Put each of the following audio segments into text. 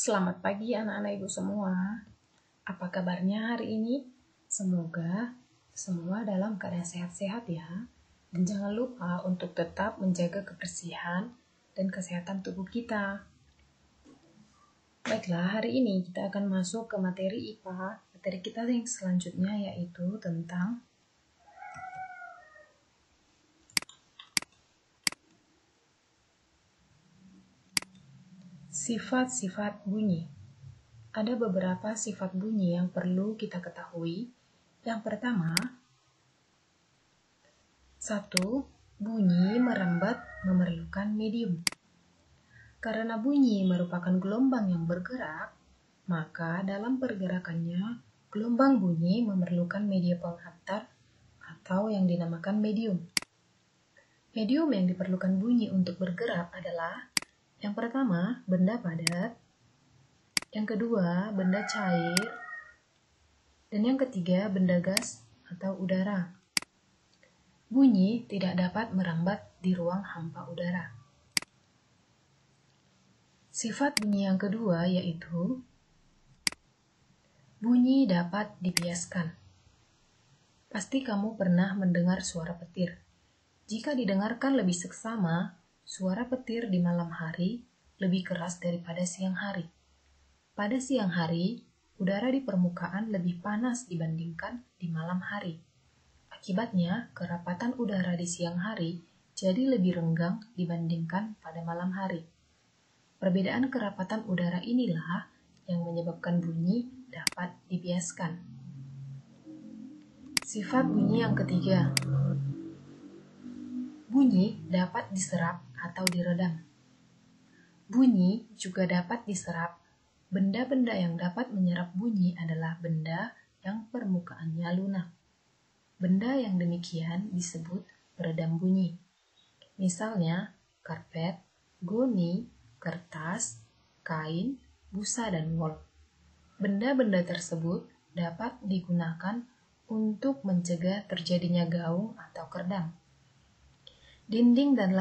Selamat pagi anak-anak ibu semua. Apa kabarnya hari ini? Semoga semua dalam keadaan sehat-sehat ya. Dan jangan lupa untuk tetap menjaga kebersihan dan kesehatan tubuh kita. Baiklah, hari ini kita akan masuk ke materi IPA. Materi kita yang selanjutnya yaitu tentang sifat-sifat bunyi. Ada beberapa sifat bunyi yang perlu kita ketahui. Yang pertama, 1. Bunyi merambat memerlukan medium. Karena bunyi merupakan gelombang yang bergerak, maka dalam pergerakannya, gelombang bunyi memerlukan media penghantar atau yang dinamakan medium. Medium yang diperlukan bunyi untuk bergerak adalah yang pertama, benda padat, yang kedua, benda cair, dan yang ketiga, benda gas atau udara. Bunyi tidak dapat merambat di ruang hampa udara. Sifat bunyi yang kedua yaitu bunyi dapat dibiaskan. Pasti kamu pernah mendengar suara petir. Jika didengarkan lebih seksama, suara petir di malam hari lebih keras daripada siang hari. Pada siang hari, udara di permukaan lebih panas dibandingkan di malam hari. Akibatnya, kerapatan udara di siang hari jadi lebih renggang dibandingkan pada malam hari. Perbedaan kerapatan udara inilah yang menyebabkan bunyi dapat dibiaskan. Sifat bunyi yang ketiga, bunyi dapat diserap atau diredam. Bunyi juga dapat diserap. Benda-benda yang dapat menyerap bunyi adalah benda yang permukaannya lunak. Benda yang demikian disebut peredam bunyi. Misalnya, karpet, goni, kertas, kain, busa, dan wol. Benda-benda tersebut dapat digunakan untuk mencegah terjadinya gaung atau kerdam. Dinding dan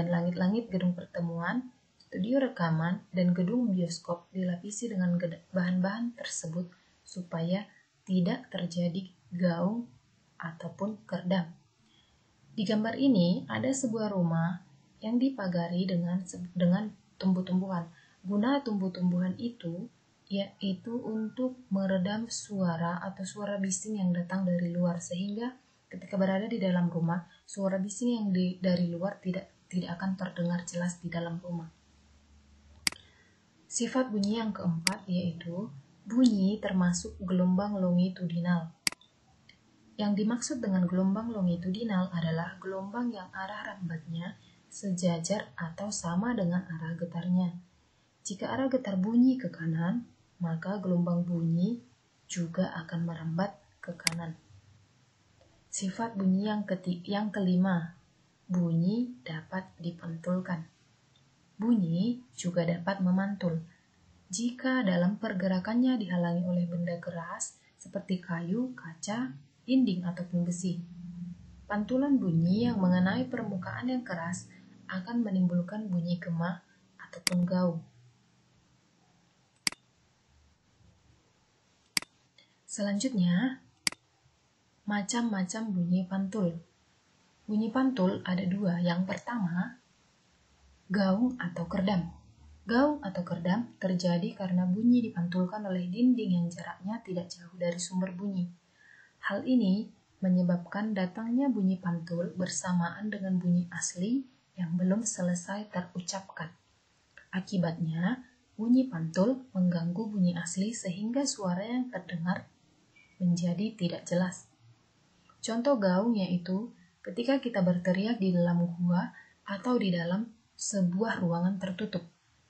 langit-langit gedung pertemuan, studio rekaman, dan gedung bioskop dilapisi dengan bahan-bahan tersebut supaya tidak terjadi gaung ataupun kerdam. Di gambar ini ada sebuah rumah yang dipagari dengan tumbuh-tumbuhan. Guna tumbuh-tumbuhan itu yaitu untuk meredam suara atau suara bising yang datang dari luar, sehingga ketika berada di dalam rumah, suara bising yang dari luar tidak akan terdengar jelas di dalam rumah. Sifat bunyi yang keempat yaitu bunyi termasuk gelombang longitudinal. Yang dimaksud dengan gelombang longitudinal adalah gelombang yang arah rambatnya sejajar atau sama dengan arah getarnya. Jika arah getar bunyi ke kanan, maka gelombang bunyi juga akan merambat ke kanan. Sifat bunyi yang kelima, bunyi dapat dipantulkan. Bunyi juga dapat memantul. Jika dalam pergerakannya dihalangi oleh benda keras seperti kayu, kaca, dinding, ataupun besi. Pantulan bunyi yang mengenai permukaan yang keras akan menimbulkan bunyi gema ataupun gaung. Selanjutnya, macam-macam bunyi pantul. Bunyi pantul ada dua. Yang pertama, gaung atau kerdam. Gaung atau kerdam terjadi karena bunyi dipantulkan oleh dinding yang jaraknya tidak jauh dari sumber bunyi. Hal ini menyebabkan datangnya bunyi pantul bersamaan dengan bunyi asli yang belum selesai terucapkan. Akibatnya, bunyi pantul mengganggu bunyi asli sehingga suara yang terdengar menjadi tidak jelas. Contoh gaung yaitu ketika kita berteriak di dalam gua atau di dalam sebuah ruangan tertutup.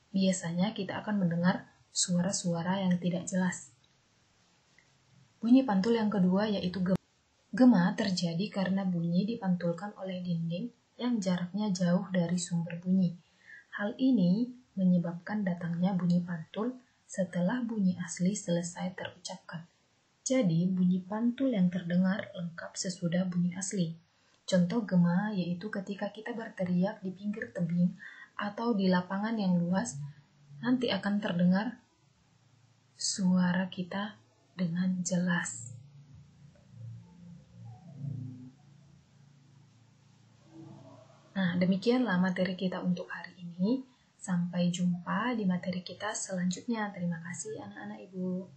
Biasanya kita akan mendengar suara-suara yang tidak jelas. Bunyi pantul yang kedua yaitu gema. Gema terjadi karena bunyi dipantulkan oleh dinding yang jaraknya jauh dari sumber bunyi. Hal ini menyebabkan datangnya bunyi pantul setelah bunyi asli selesai terucapkan. Jadi, bunyi pantul yang terdengar lengkap sesudah bunyi asli. Contoh gema yaitu ketika kita berteriak di pinggir tebing atau di lapangan yang luas nanti akan terdengar suara kita dengan jelas. Nah, demikianlah materi kita untuk hari ini. Sampai jumpa di materi kita selanjutnya. Terima kasih anak-anak Ibu.